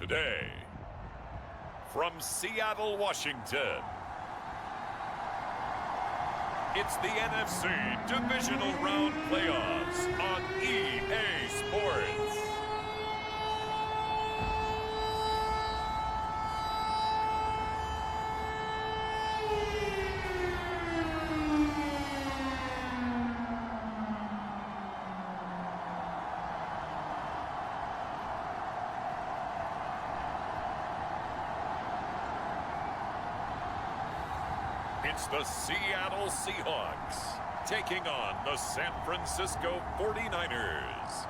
Today, from Seattle, Washington, it's the NFC Divisional Round Playoffs on EA Sports. It's the Seattle Seahawks taking on the San Francisco 49ers.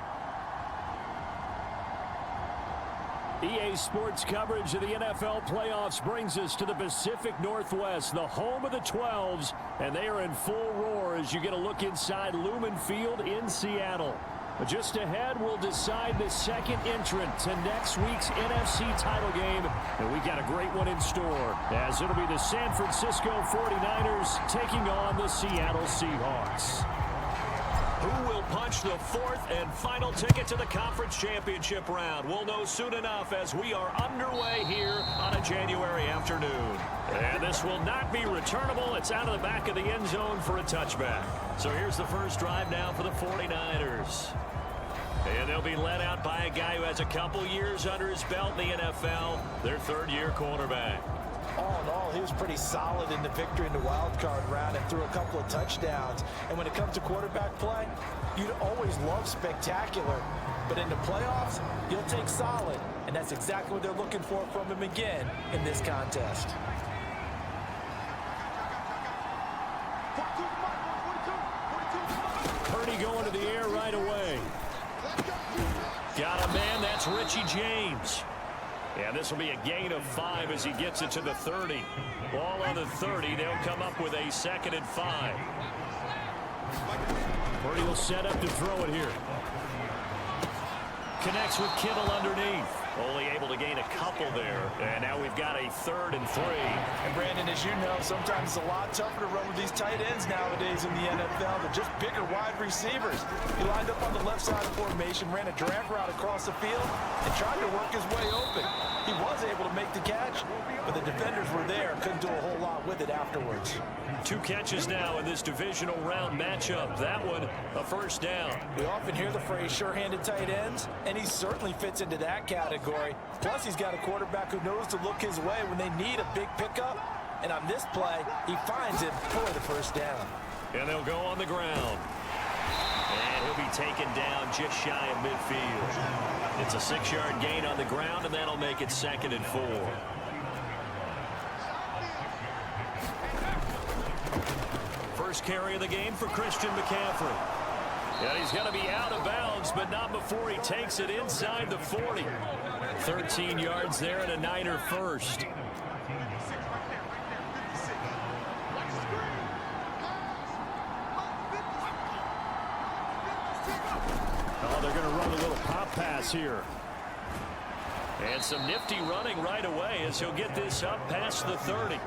EA Sports coverage of the NFL playoffs brings us to the Pacific Northwest, the home of the 12s, and they are in full roar as you get a look inside Lumen Field in Seattle. But just ahead, we'll decide the second entrant to next week's NFC title game, and we got a great one in store, as it'll be the San Francisco 49ers taking on the Seattle Seahawks. Who will punch the fourth and final ticket to the conference championship round? We'll know soon enough as we are underway here on a January afternoon. And this will not be returnable. It's out of the back of the end zone for a touchback. So here's the first drive now for the 49ers. And they'll be led out by a guy who has a couple years under his belt in the NFL, their third-year quarterback. All in all, he was pretty solid in the victory in the wild card round and threw a couple of touchdowns. And when it comes to quarterback play, you'd always love spectacular. But in the playoffs, you'll take solid. And that's exactly what they're looking for from him again in this contest. Purdy going to the air right away. Got a man, that's Richie James. Yeah, this will be a gain of 5 as he gets it to the 30. Ball on the 30, they'll come up with a 2nd and 5. Purdy will set up to throw it here. Connects with Kittle underneath. Only able to gain a couple there. And now we've got a 3rd and 3. And Brandon, as you know, sometimes it's a lot tougher to run with these tight ends nowadays in the NFL. They're just bigger wide receivers. He lined up on the left side of formation, ran a drag route across the field, and tried to work his way open. He was able to make the catch, but the defenders were there. Couldn't do a whole lot with it afterwards. 2 catches now in this divisional round matchup. That one, a first down. We often hear the phrase sure-handed tight ends, and he certainly fits into that category. Plus, he's got a quarterback who knows to look his way when they need a big pickup. And on this play, he finds it for the first down. And they'll go on the ground. And he'll be taken down just shy of midfield. It's a 6-yard gain on the ground, and that'll make it 2nd and 4. First carry of the game for Christian McCaffrey. And he's going to be out of bounds, but not before he takes it inside the 40. 13 yards there and a Niner first. Oh, they're going to run a little pop pass here. And some nifty running right away as he'll get this up past the 30.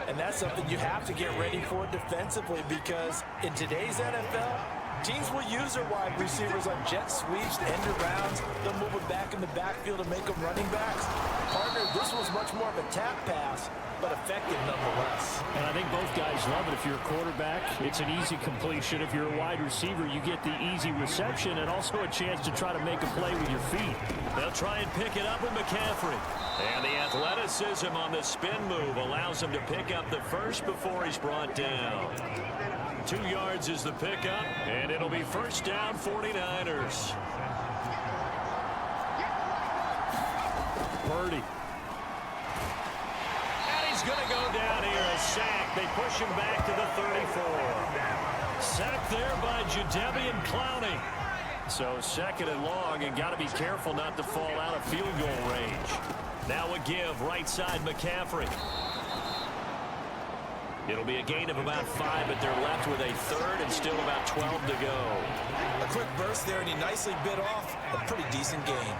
And that's something you have to get ready for defensively, because in today's NFL, teams will use their wide receivers on jet sweeps, end arounds. They'll move it back in the backfield to make them running backs. Partner, this was much more of a tap pass, but effective nonetheless. And I think both guys love it. If you're a quarterback, it's an easy completion. If you're a wide receiver, you get the easy reception and also a chance to try to make a play with your feet. They'll try and pick it up with McCaffrey. And the athleticism on the spin move allows him to pick up the first before he's brought down. 2 yards is the pickup, and it'll be first down 49ers. Purdy. And he's going to go down here, a sack. They push him back to the 34. Sacked there by Jadeveon Clowney. So 2nd and long, and got to be careful not to fall out of field goal range. Now a give, right side McCaffrey. It'll be a gain of about 5, but they're left with a 3rd and still about 12 to go. A quick burst there, and he nicely bit off a pretty decent gain.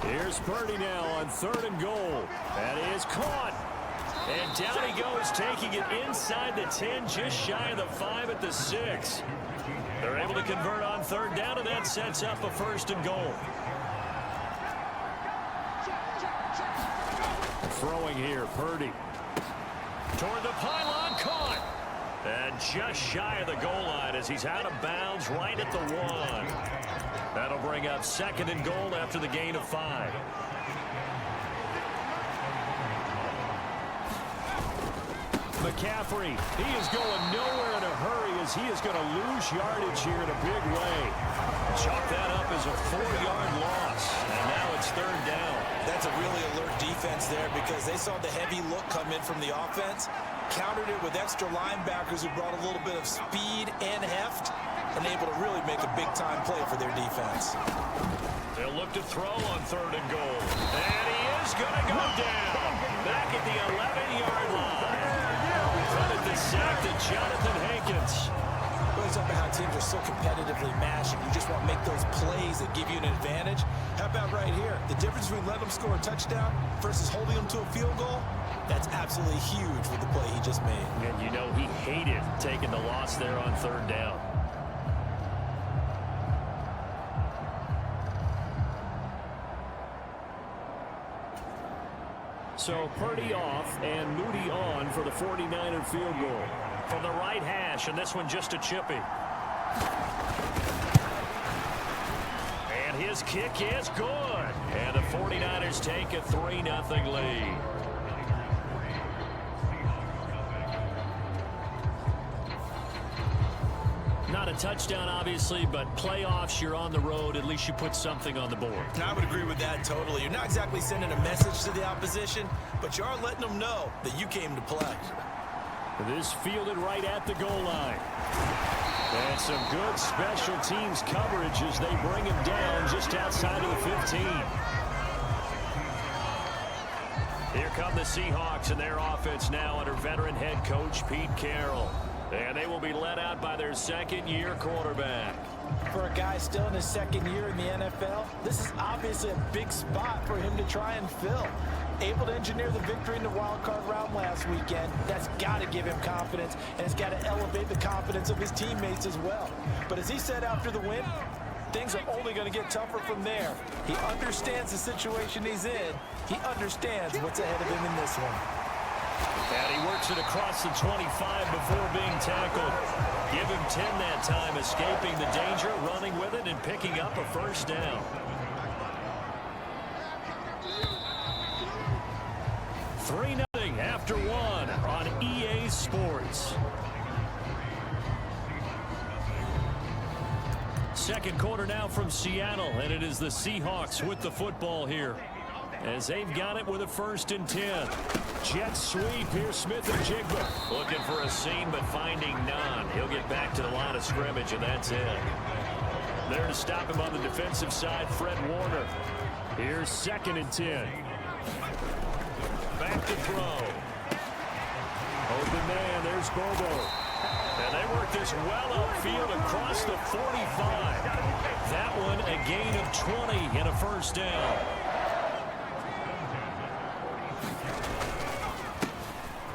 Here's Purdy now on 3rd and goal. That is caught. And down he goes, taking it inside the 10, just shy of the 5 at the 6. They're able to convert on third down, and that sets up a 1st and goal. Throwing here, Purdy. Toward the pylon, caught. And just shy of the goal line as he's out of bounds right at the 1. That'll bring up 2nd and goal after the gain of 5. McCaffrey, he is going nowhere in a hurry as he is going to lose yardage here in a big way. Chalk that up as a 4-yard loss, and now it's 3rd down. That's a really alert defense there because they saw the heavy look come in from the offense, countered it with extra linebackers who brought a little bit of speed and heft, and able to really make a big-time play for their defense. They'll look to throw on 3rd and goal. And he is going to go down back at the 11-yard line. Credit the sack to Jonathan Hankins. Well, it's about how teams are so competitively matched, and you just want to make those plays that give you an advantage. How about right here? The difference between letting them score a touchdown versus holding them to a field goal, that's absolutely huge with the play he just made. And you know he hated taking the loss there on 3rd down. So Purdy off and Moody on for the 49er field goal. From the right hash, and this one just a chippy. And his kick is good. And the 49ers take a 3-0 lead. Not a touchdown, obviously, but playoffs, you're on the road. At least you put something on the board. I would agree with that totally. You're not exactly sending a message to the opposition, but you are letting them know that you came to play. This fielded right at the goal line. And some good special teams coverage as they bring him down just outside of the 15. Here come the Seahawks and their offense now under veteran head coach Pete Carroll. And they will be led out by their 2nd-year quarterback. For a guy still in his 2nd year in the NFL, this is obviously a big spot for him to try and fill. Able to engineer the victory in the wild card round last weekend. That's got to give him confidence, and it's got to elevate the confidence of his teammates as well. But as he said after the win, things are only going to get tougher from there. He understands the situation he's in. He understands what's ahead of him in this one. And he works it across the 25 before being tackled. Give him 10 that time, escaping the danger, running with it, and picking up a 1st down. 3-0 after 1 on EA Sports. 2nd quarter now from Seattle, and it is the Seahawks with the football here, as they've got it with a 1st and 10. Jet sweep here, Smith and Jigba. Looking for a seam, but finding none. He'll get back to the line of scrimmage, and that's it. There to stop him on the defensive side, Fred Warner. Here's 2nd and 10. Back to throw. Open man, there's Bobo. And they work this well upfield across the 45. That one a gain of 20 and a 1st down.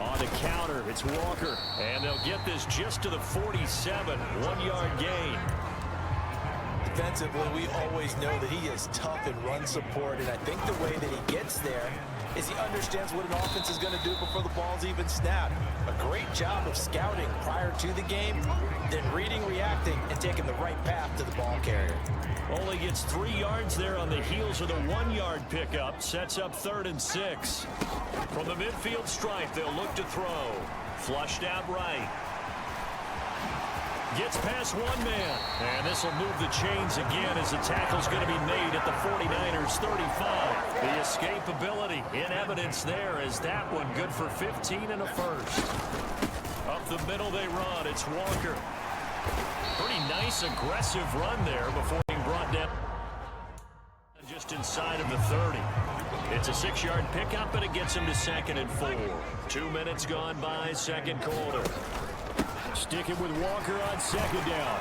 On the counter, it's Walker. And they'll get this just to the 47. 1-yard gain. Defensively, we always know that he is tough in run support, and I think the way that he gets there is he understands what an offense is going to do before the ball's even snapped. A great job of scouting prior to the game, then reading, reacting, and taking the right path to the ball carrier. Only gets 3 yards there on the heels of the 1-yard pickup. Sets up 3rd and 6. From the midfield stripe, they'll look to throw. Flushed out right. Gets past one man. And this will move the chains again as the tackle's going to be made at the 49ers 35. The escapability in evidence there as that one good for 15 and a 1st. Up the middle they run. It's Walker. Pretty nice aggressive run there before being brought down just inside of the 30. It's a 6-yard pickup, and it gets him to 2nd and 4. 2 minutes gone by, 2nd quarter. Sticking with Walker on 2nd down.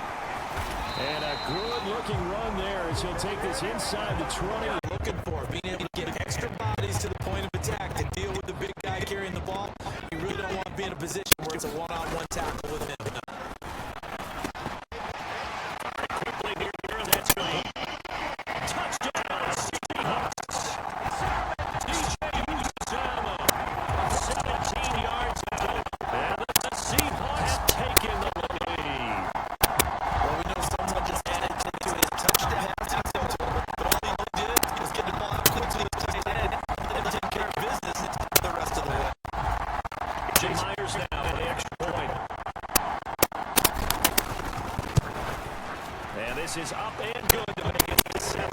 And a good-looking run there as he'll take this inside the 20. Looking for being able to get extra bodies to the point of attack to deal with the big guy carrying the ball. You really don't want to be in a position where it's a one-on-one tackle with him. This is up and good to make it 7-3.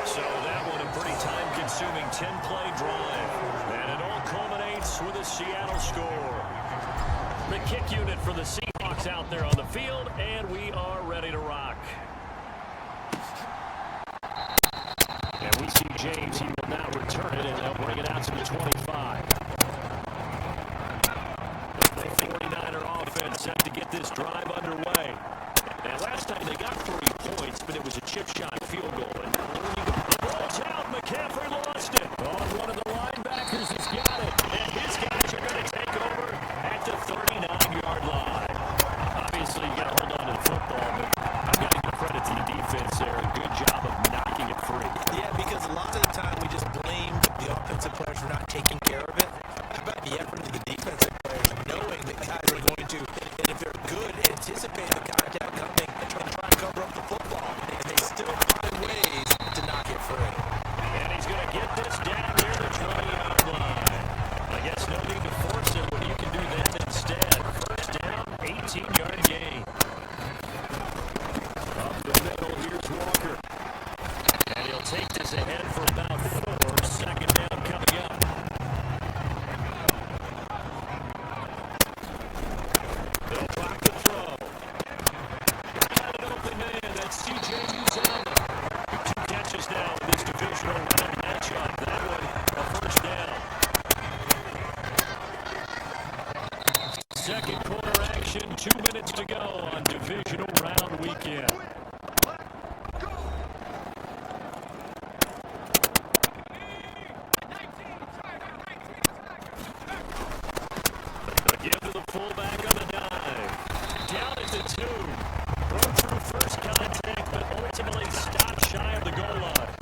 So that one a pretty time-consuming 10-play drive. And it all culminates with a Seattle score. The kick unit for the Seahawks out there on the field, and we are ready to rock. And we see James. He will now return it, and they'll bring it out to the 25. The 49er offense set to get this drive underway. And last time they got 3 points, but it was a chip shot field goal. And the ball's out. McCaffrey lost it. On one of the linebackers has got it. And his guys are going to take over at the 39-yard line. Obviously, you got to hold on to the football, but I've got to give credit to the defense there. A good job of knocking it free. Yeah, because a lot of the time we just blame the offensive players for not taking care of it. How about the effort of the defensive players knowing that guys are going to, and if they're good, anticipate the contact coming and try and cover up the football. And they still find ways to knock it free. And he's going to get this down near the 20-yard line. I guess no need to force it when you can do that instead. First down, 18-yard gain. Up the middle, here's Walker. And he'll take this ahead for about 4. Second down coming up. They'll block the throw. Got an open man. That's C.J. Uzomah. 2 catches now in this divisional round matchup. That one, a first down. Second quarter action, 2 minutes to go on divisional round weekend. Give to the fullback on the dive. Down at the 2. Broke through first contact, but ultimately stopped shy of the goal line.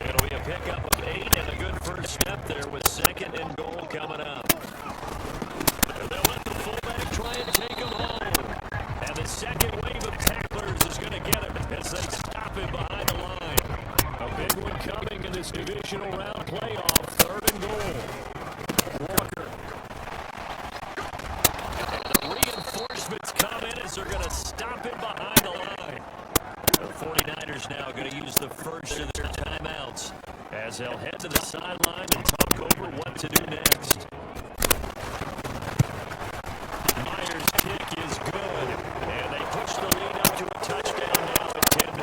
It'll be a pickup of 8 and a good first step there with second and goal coming up. And they'll let the fullback try and take him home. And the second wave of tacklers is going to get him as they stop him behind the line. A big one coming in this divisional round playoff, 3rd and goal. Walker. Reinforcements come in as they're going to stop him behind the line. The 49ers now going to use the first of their timeouts as they'll head to the sideline and talk over what to do next. Myers' kick is good, and they push the lead up to a touchdown now at 10-3.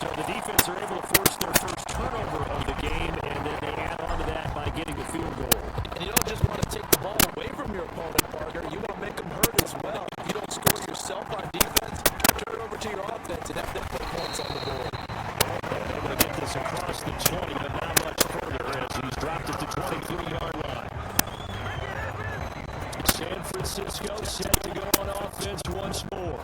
So the defense are able to force their first turnover of the game, and then they add on to that by getting a field goal. And you don't just want to take the ball away from your opponent, partner. You want to make them hurt as well. If you don't score yourself on defense, turn it over to your offense and have them put points on the board. Able to get this across the 20, but not much further as he's dropped at the 23-yard line. San Francisco set to go on offense once more.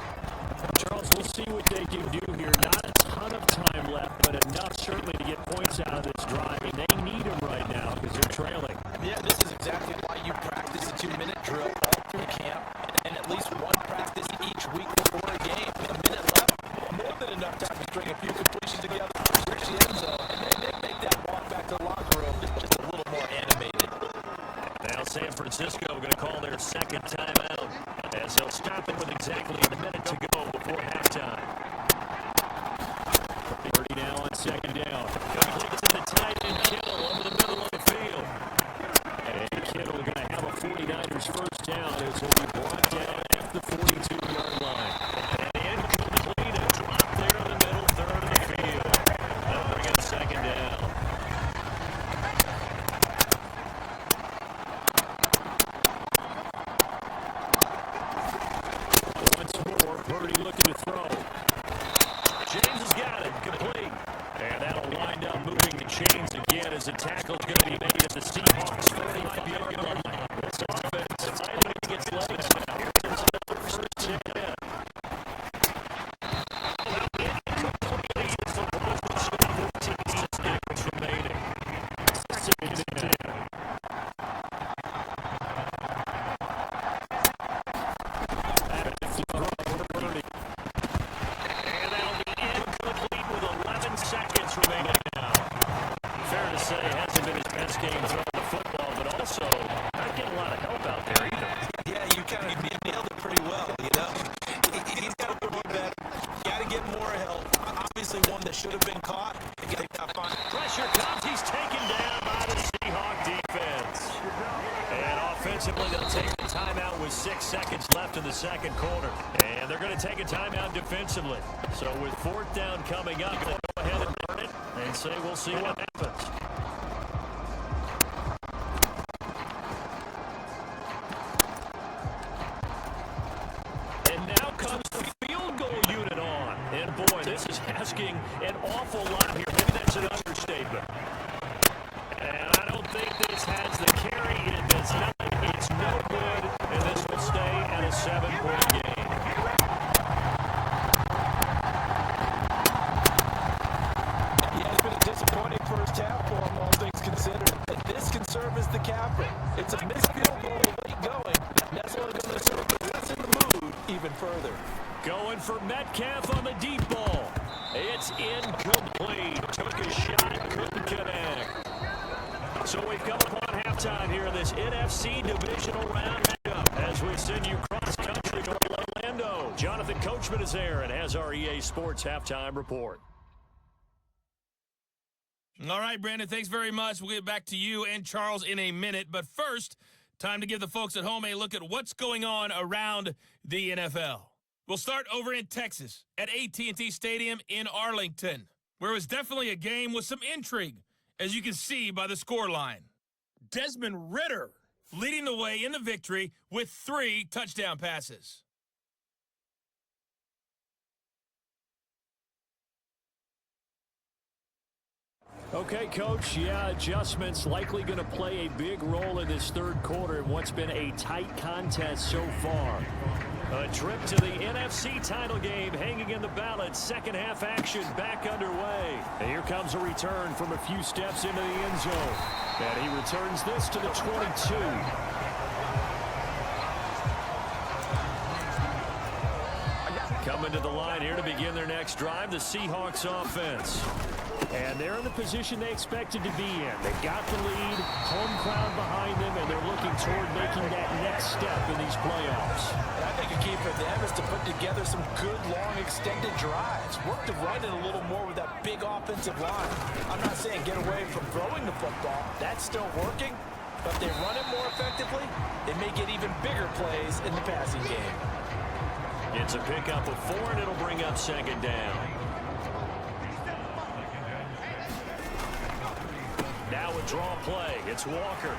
Charles, we'll see what they can do here. Not a ton of time left, but enough certainly to get points out of this drive. And they need them right now because they're trailing. Yeah, this is exactly why you practice a 2-minute drill all through camp and at least one practice each week before a game. A minute left, more than enough time to string a few completions together, reach the end zone, and then make that walk back to the locker room just a little more animated. Now San Francisco going to call their second timeout as they'll stop it with exactly a minute to go before halftime. 30 now on second down. Completes to the tight end Kittle over the middle of the field. And Kittle going to have a 49ers first down as he'll be brought down at the 42-yard line. And incomplete, a drop there in the middle, 3rd of the field. That'll bring up second down. Once more, Purdy looking to throw. James has got it, complete. And that'll wind up moving the chains again as the tackle's going to be made at the Seahawks 45-yard line. This offense finally gets legs now. Here's another first hit in. Completely is the ball 14 seconds remaining. Second and 10. Seconds remaining now. Fair to say, hasn't been his best game throwing the football, but also obviously one that should have been caught. Pressure comes. He's taken down by the Seahawk defense. And offensively, they'll take the timeout with 6 seconds left in the second quarter. And they're going to take a timeout defensively. So with fourth down coming up, they'll go ahead and run it and say we'll see what happens. And now comes the field goal unit on. And boy, this is asking an awful lot here. Maybe that's an understatement. And I don't think this has the carry. It does not. It's no good. And this will stay at a 7-point game. Yeah, it's been a disappointing first half for him, all things considered. But this can serve as the capper. It's a missed field goal late going. And that's only going to serve to lessen the mood even further. Going for Metcalf on the deep ball. It's incomplete. Took a shot, couldn't connect. So we've come upon halftime here in this NFC Divisional round matchup as we send you cross-country to Orlando. Jonathan Coachman is there and has our EA Sports halftime report. All right, Brandon, thanks very much. We'll get back to you and Charles in a minute. But first, time to give the folks at home a look at what's going on around the NFL. We'll start over in Texas at AT&T Stadium in Arlington, where it was definitely a game with some intrigue, as you can see by the scoreline. Desmond Ridder leading the way in the victory with 3 touchdown passes. Okay, Coach, adjustments likely going to play a big role in this third quarter in what's been a tight contest so far. A trip to the NFC title game hanging in the balance. Second half action back underway. And here comes a return from a few steps into the end zone. And he returns this to the 22. Coming to the line here to begin their next drive, the Seahawks offense. And they're in the position they expected to be in. They got the lead, home crowd behind them, and they're looking toward making that next step in these playoffs. And I think a key for them is to put together some good, long, extended drives. Work the run in a little more with that big offensive line. I'm not saying get away from throwing the football. That's still working. But if they run it more effectively, they may get even bigger plays in the passing game. It's a pickup of 4, and it'll bring up second down. Now a draw play. It's Walker.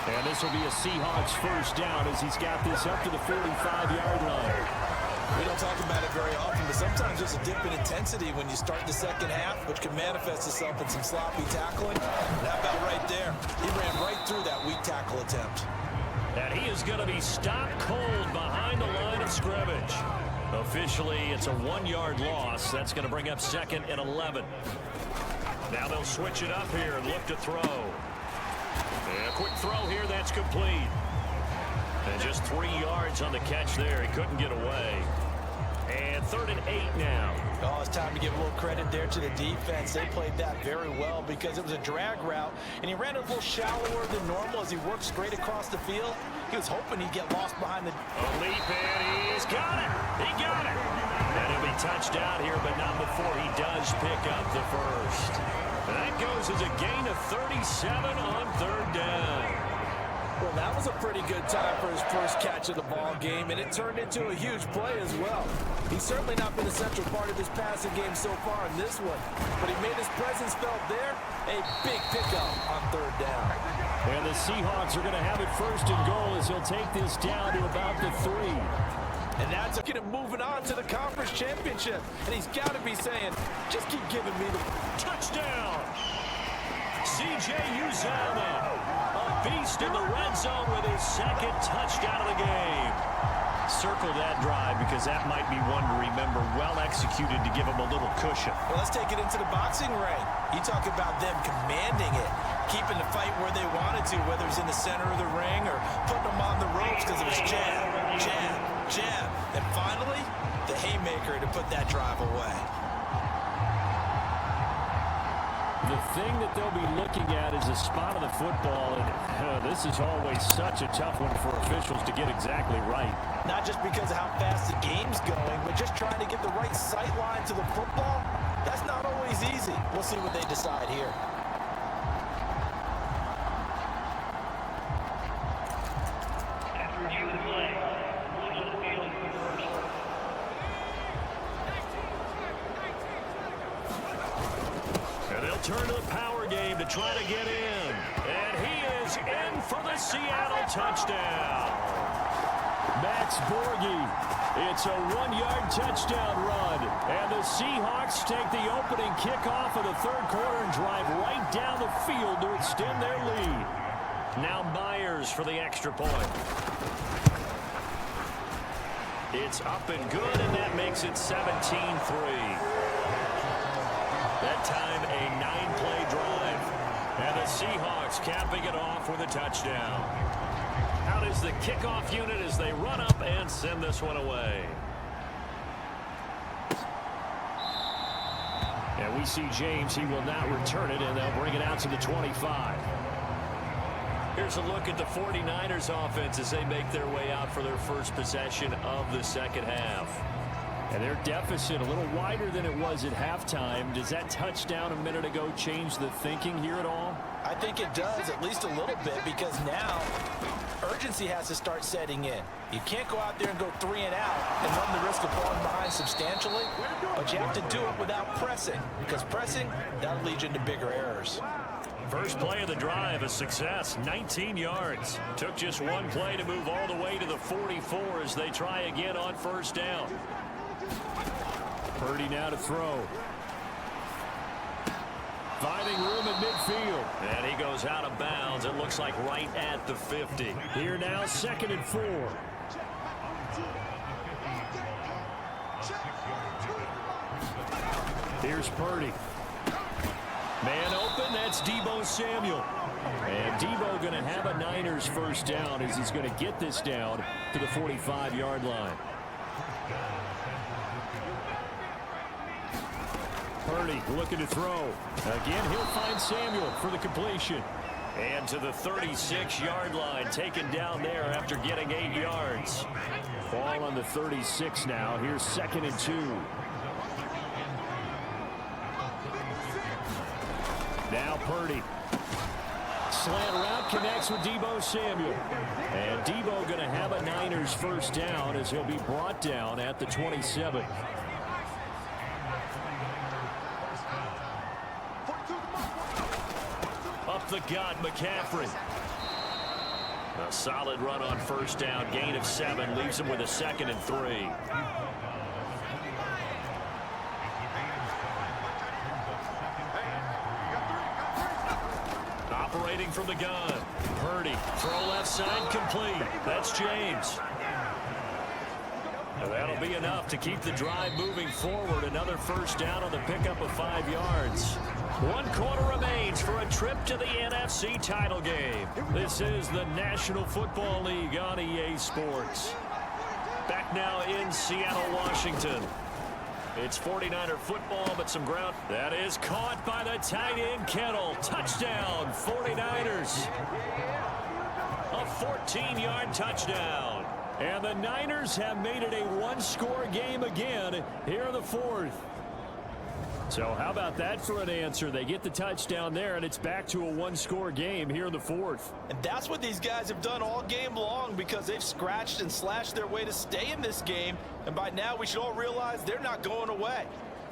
And this will be a Seahawks first down as he's got this up to the 45-yard line. We don't talk about it very often, but sometimes there's a dip in intensity when you start the second half, which can manifest itself in some sloppy tackling. And that about right there. He ran right through that weak tackle attempt. And he is going to be stopped cold behind the line of scrimmage. Officially, it's a 1-yard loss. That's going to bring up second and 11. Now they'll switch it up here and look to throw. And a quick throw here, that's complete. And just 3 yards on the catch there. He couldn't get away. And 3rd and 8 now. Oh, it's time to give a little credit there to the defense. They played that very well because it was a drag route, and he ran a little shallower than normal as he worked straight across the field. He was hoping he'd get lost behind the... A leap, and he's got it. He got it. And he'll be touched out here, but not before he does pick up the first. And that goes as a gain of 37 on 3rd down. Well, that was a pretty good time for his first catch of the ball game, and it turned into a huge play as well. He's certainly not been a central part of this passing game so far in this one, but he made his presence felt there. A big pickup on 3rd down. And the Seahawks are going to have it 1st and goal as he'll take this down to about the 3. And that's looking at moving on to the conference championship. And he's got to be saying, just keep giving me the touchdown. C.J. Uzomah, a beast in the red zone with his 2nd touchdown of the game. Circle that drive because that might be one to remember. Well executed to give him a little cushion. Well, let's take it into the boxing ring. You talk about them commanding it, keeping the fight where they wanted to, whether it's in the center of the ring or putting them on the ropes because it was jab, jab, jab. And finally, the haymaker to put that drive away. The thing that they'll be looking at is a spot of the football, and this is always such a tough one for officials to get exactly right. Not just because of how fast the game's going, but just trying to get the right sight line to the football. That's not always easy. We'll see what they decide here. Turn to the power game to try to get in. And he is in for the Seattle touchdown. Max Borghi. It's a 1-yard touchdown run. And the Seahawks take the opening kickoff of the third quarter and drive right down the field to extend their lead. Now Myers for the extra point. It's up and good, and that makes it 17-3. That time, a 9-play drive. And the Seahawks capping it off with a touchdown. Out is the kickoff unit as they run up and send this one away. And we see James. He will not return it, and they'll bring it out to the 25. Here's a look at the 49ers offense as they make their way out for their first possession of the second half. And their deficit a little wider than it was at halftime. Does that touchdown a minute ago change the thinking here at all? I think it does, at least a little bit, because now urgency has to start setting in. You can't go out there and go 3 and out and run the risk of falling behind substantially, but you have to do it without pressing, because pressing, that'll lead you into bigger errors. First play of the drive, a success, 19 yards. Took just one play to move all the way to the 44 as they try again on first down. Purdy now to throw. Finding room at midfield. And he goes out of bounds. It looks like right at the 50. Here now, 2nd and 4. Here's Purdy. Man open, that's Deebo Samuel. And Deebo going to have a Niners first down as he's going to get this down to the 45-yard line. Purdy looking to throw. Again, he'll find Samuel for the completion. And to the 36-yard line, taken down there after getting 8 yards. Ball on the 36 now. Here's 2nd and 2. Now Purdy. Slant route connects with Deebo Samuel. And Deebo going to have a Niners first down as he'll be brought down at the 27. Up the gut, McCaffrey. A solid run on first down. Gain of 7 leaves him with a 2nd and 3. Operating from the gun. Purdy. Throw left side complete. That's James. And that'll be enough to keep the drive moving forward. Another first down on the pickup of 5 yards. 1 quarter remains for a trip to the NFC title game. This is the National Football League on EA Sports. Back now in Seattle, Washington. It's 49er football, but some ground. That is caught by the tight end, Kittle. Touchdown, 49ers. A 14-yard touchdown. And the Niners have made it a 1-score game again here in the 4th. So how about that for an answer? They get the touchdown there, and it's back to a 1-score game here in the 4th. And that's what these guys have done all game long, because they've scratched and slashed their way to stay in this game. And by now, we should all realize they're not going away.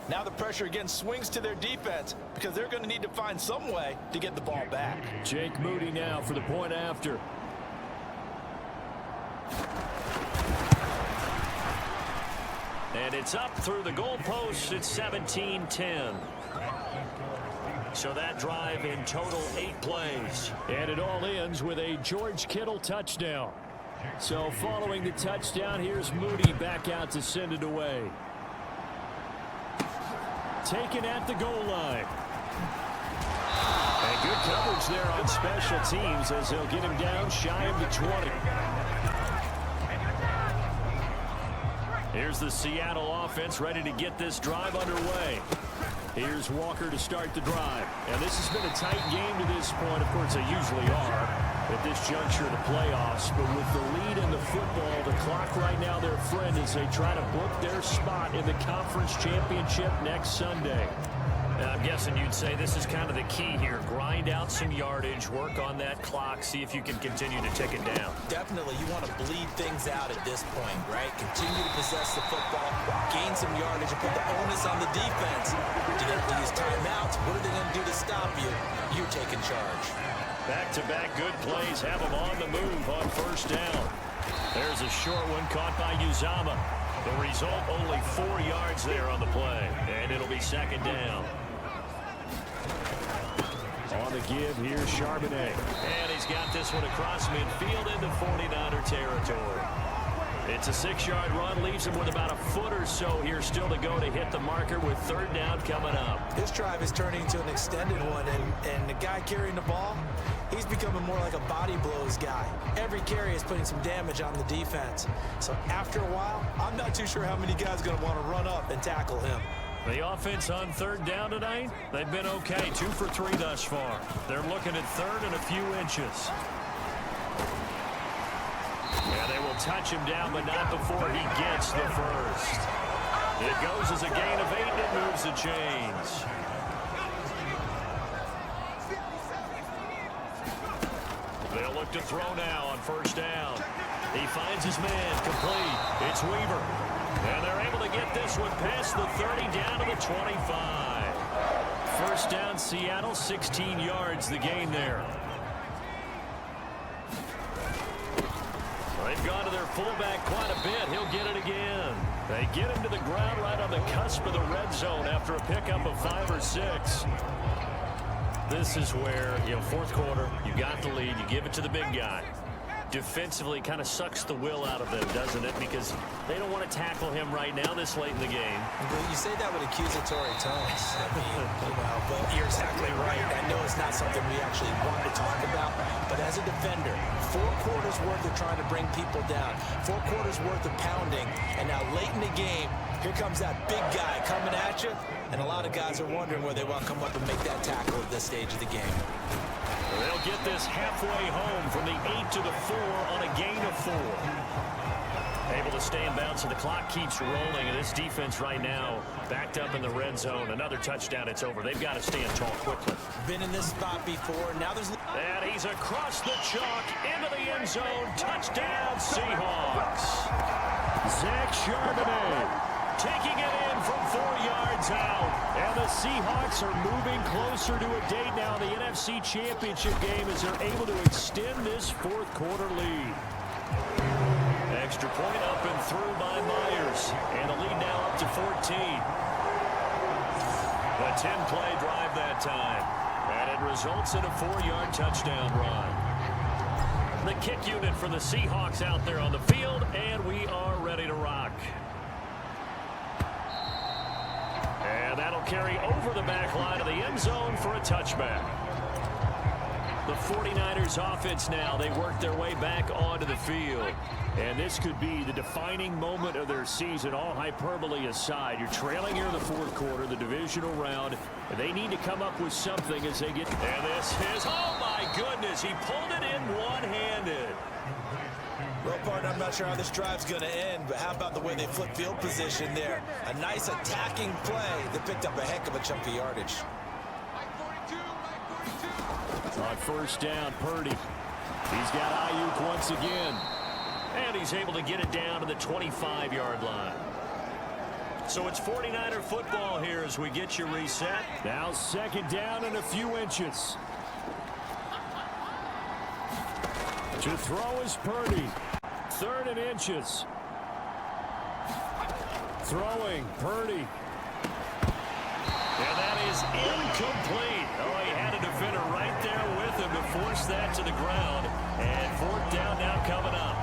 Now the pressure again swings to their defense, because they're going to need to find some way to get the ball back. Jake Moody now for the point after. And it's up through the goalpost. It's 17-10. So that drive in total 8 plays. And it all ends with a George Kittle touchdown. So following the touchdown, here's Moody back out to send it away. Taken at the goal line. And good coverage there on special teams as they'll get him down shy of the 20. Here's the Seattle offense ready to get this drive underway. Here's Walker to start the drive. And this has been a tight game to this point. Of course, they usually are at this juncture of the playoffs. But with the lead in the football, the clock right now their friend as they try to book their spot in the conference championship next Sunday. I'm guessing you'd say this is kind of the key here. Grind out some yardage, work on that clock, see if you can continue to tick it down. Definitely, you want to bleed things out at this point, right? Continue to possess the football, gain some yardage, and put the onus on the defense. Do they have to use timeouts? What are they going to do to stop you? You're taking charge. Back-to-back good plays have them on the move on first down. There's a short one caught by Uzama. The result, only 4 yards there on the play, and it'll be second down. On the give, here's Charbonnet. And he's got this one across midfield into 49er territory. It's a 6-yard run, leaves him with about a foot or so here still to go to hit the marker with third down coming up. This drive is turning into an extended one, and the guy carrying the ball, he's becoming more like a body blows guy. Every carry is putting some damage on the defense. So after a while, I'm not too sure how many guys are going to want to run up and tackle him. The offense on third down tonight, they've been okay, 2 for 3 thus far. They're looking at third and a few inches. Yeah, they will touch him down, but not before he gets the first. It goes as a gain of 8, and it moves the chains. They'll look to throw now on first down. He finds his man, complete. It's Weaver. And they're able to get this one past the 30 down to the 25. First down, Seattle, 16 yards the gain there. They've gone to their fullback quite a bit. He'll get it again. They get him to the ground right on the cusp of the red zone after a pickup of 5 or 6. This is where, fourth quarter, you got the lead, you give it to the big guy. Defensively kind of sucks the will out of them, doesn't it? Because they don't want to tackle him right now this late in the game. Well, you say that with accusatory tones. I mean, but you're exactly right. I know it's not something we actually want to talk about, but as a defender, 4 quarters worth of trying to bring people down, 4 quarters worth of pounding, and now late in the game, here comes that big guy coming at you, and a lot of guys are wondering where they want to come up and make that tackle at this stage of the game. They'll get this halfway home from the 8 to the 4 on a gain of 4. Able to stay in bounds, so the clock keeps rolling, and this defense right now backed up in the red zone. Another touchdown, it's over. They've got to stand tall quickly. Been in this spot before. Now there's... And he's across the chalk into the end zone. Touchdown, Seahawks. Zach Charbonnet taking it in from 4 yards out. And the Seahawks are moving closer to a date now in the NFC Championship game as they're able to extend this fourth quarter lead. Extra point up and through by Myers. And the lead now up to 14. A 10-play drive that time. And it results in a 4-yard touchdown run. The kick unit for the Seahawks out there on the field, and we are ready to rock. And that'll carry over the back line of the end zone for a touchback. The 49ers offense now, they work their way back onto the field. And this could be the defining moment of their season, all hyperbole aside. You're trailing here in the fourth quarter, the divisional round. And they need to come up with something as they get... And this is... Oh, my goodness! He pulled it in one-handed. Well, partner, I'm not sure how this drive's going to end, but how about the way they flip field position there? A nice attacking play that picked up a heck of a chunk of yardage. On first down, Purdy. He's got Ayuk once again. And he's able to get it down to the 25-yard line. So it's 49er football here as we get you reset. Now second down and a few inches. To throw is Purdy. 3rd and inches. Throwing, Purdy. And that is incomplete. Oh, he had a defender right there with him to force that to the ground. And 4th down now coming up.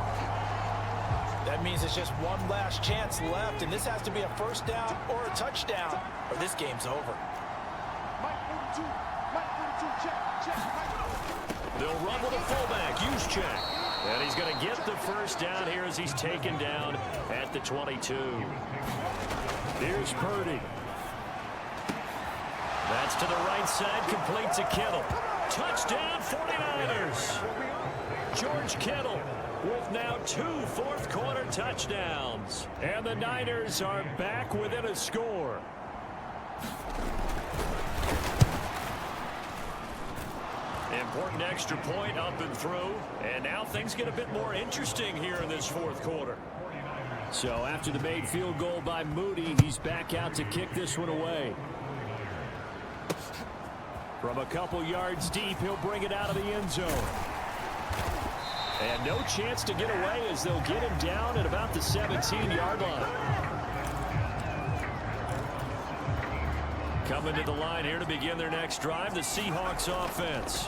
That means it's just one last chance left, and this has to be a first down or a touchdown, or this game's over. They'll run with a fullback. Use check. And he's going to get the first down here as he's taken down at the 22. Here's Purdy. That's to the right side, complete to Kittle. Touchdown, 49ers. George Kittle with now 2 fourth-quarter touchdowns. And the Niners are back within a score. Important extra point up and through. And now things get a bit more interesting here in this fourth quarter. So after the made field goal by Moody, he's back out to kick this one away. From a couple yards deep, he'll bring it out of the end zone. And no chance to get away as they'll get him down at about the 17-yard line. Coming to the line here to begin their next drive, the Seahawks offense.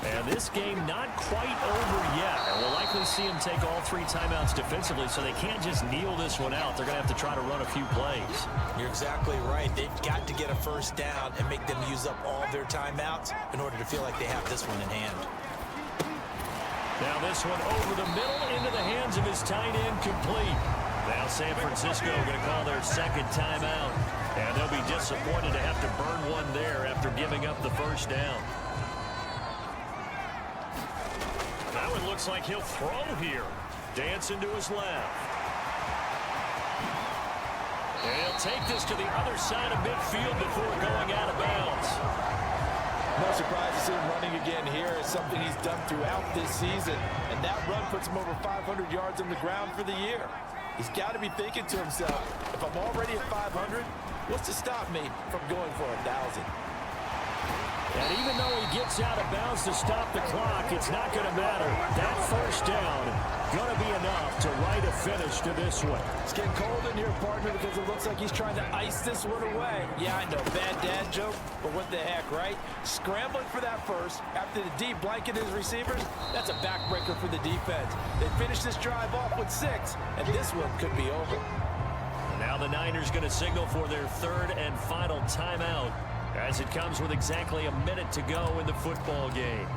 And this game not quite over yet. And we'll likely see him take all 3 timeouts defensively, so they can't just kneel this one out. They're going to have to try to run a few plays. You're exactly right. They've got to get a first down and make them use up all their timeouts in order to feel like they have this one in hand. Now this one over the middle into the hands of his tight end, complete. Now San Francisco going to call their second timeout. And they'll be disappointed to have to burn one there after giving up the first down. Now it looks like he'll throw here. Dancing to his left. And he'll take this to the other side of midfield before going out of bounds. No surprise to see him running again here. It's something he's done throughout this season. And that run puts him over 500 yards on the ground for the year. He's got to be thinking to himself, if I'm already at 500, what's to stop me from going for 1,000? And even though he gets out of bounds to stop the clock, it's not going to matter. That first down going to be enough to write a finish to this one. It's getting cold in here, partner, because it looks like he's trying to ice this one away. Yeah, I know, bad dad joke, but what the heck, right? Scrambling for that first after the deep blanket his receivers, that's a backbreaker for the defense. They finished this drive off with 6, and this one could be over. Now the Niners going to signal for their third and final timeout, as it comes with exactly a minute to go in the football game.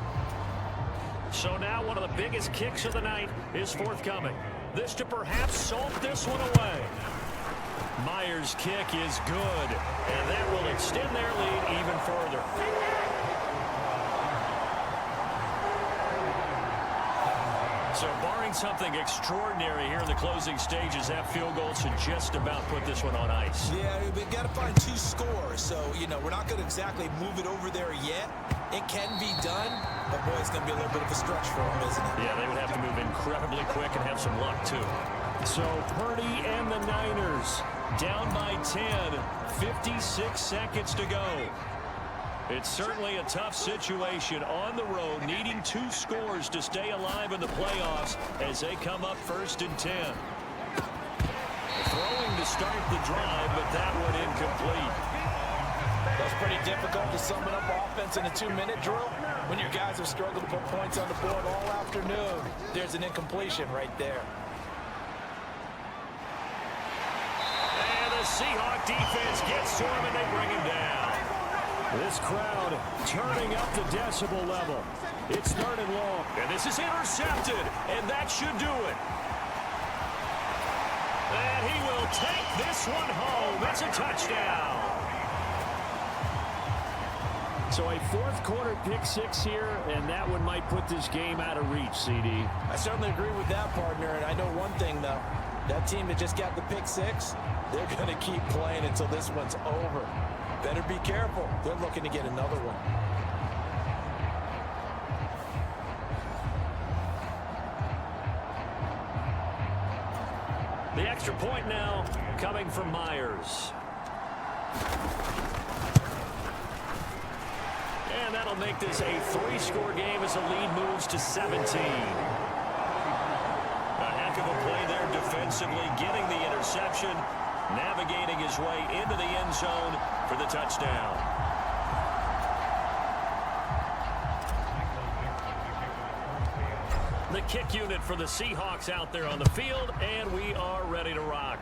So now one of the biggest kicks of the night is forthcoming. This to perhaps salt this one away. Myers' kick is good, and that will extend their lead even further. So barring something extraordinary here in the closing stages, that field goal should just about put this one on ice. Yeah, we've got to find 2 scores. So, we're not going to exactly move it over there yet. It can be done, but boy, it's going to be a little bit of a stretch for them, isn't it? Yeah, they would have to move incredibly quick and have some luck, too. So Purdy and the Niners down by 10, 56 seconds to go. It's certainly a tough situation on the road, needing 2 scores to stay alive in the playoffs as they come up first and 10. Throwing to start the drive, but that one incomplete. That's pretty difficult to summon up offense in a 2-minute drill when your guys have struggled to put points on the board all afternoon. There's an incompletion right there. And the Seahawk defense gets to him and they bring him down. This crowd turning up the decibel level. It's 3rd and long. And this is intercepted, and that should do it. And he will take this one home. It's a touchdown. So a fourth-quarter pick-6 here, and that one might put this game out of reach, CD. I certainly agree with that, partner, and I know one thing, though. That team that just got the pick-6, they're going to keep playing until this one's over. Better be careful. They're looking to get another one. The extra point now coming from Myers. And that'll make this a 3-score game as the lead moves to 17. A heck of a play there defensively, getting the interception, navigating his way into the end zone for the touchdown. The kick unit for the Seahawks out there on the field, and we are ready to rock.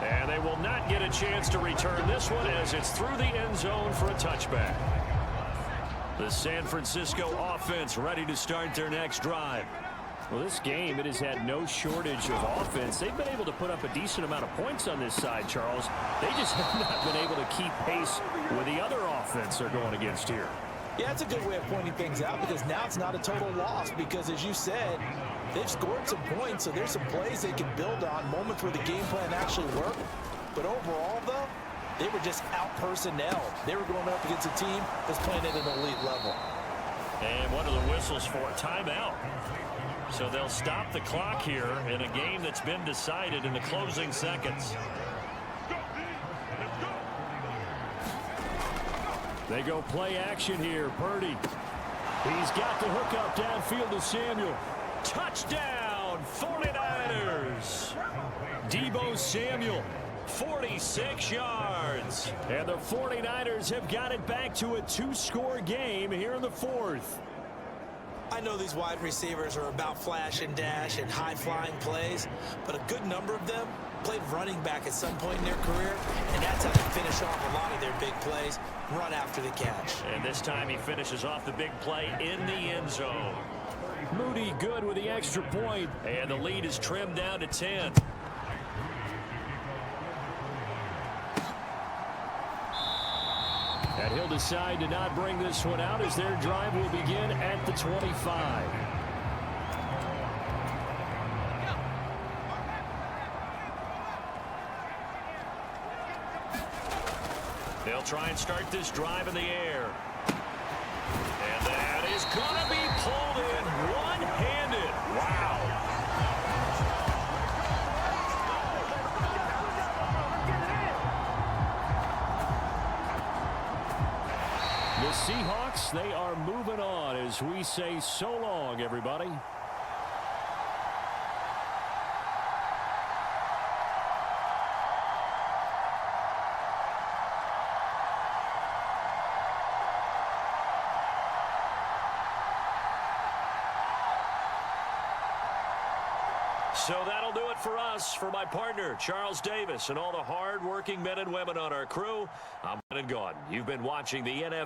And they will not get a chance to return this one as it's through the end zone for a touchback. The San Francisco offense ready to start their next drive. Well, this game, it has had no shortage of offense. They've been able to put up a decent amount of points on this side, Charles. They just have not been able to keep pace with the other offense they're going against here. Yeah, it's a good way of pointing things out because now it's not a total loss because, as you said, they've scored some points, so there's some plays they can build on, moments where the game plan actually worked. But overall, though, they were just out-personnel. They were going up against a team that's playing at an elite level. And one of the whistles for a timeout. So they'll stop the clock here in a game that's been decided in the closing seconds. They go play action here. Purdy. He's got the hook up downfield to Samuel. Touchdown, 49ers. Deebo Samuel, 46 yards. And the 49ers have got it back to a two-score game here in the fourth. I know these wide receivers are about flash and dash and high-flying plays, but a good number of them played running back at some point in their career, and that's how they finish off a lot of their big plays, run after the catch. And this time he finishes off the big play in the end zone. Moody good with the extra point. And the lead is trimmed down to 10. And he'll decide to not bring this one out as their drive will begin at the 25. They'll try and start this drive in the air. And that is going to be pulled in one-handed. Wow. The Seahawks, they are moving on as we say so long, everybody. So that'll do it for us. For my partner, Charles Davis, and all the hard-working men and women on our crew, I'm Ben and Gordon. You've been watching the NFL.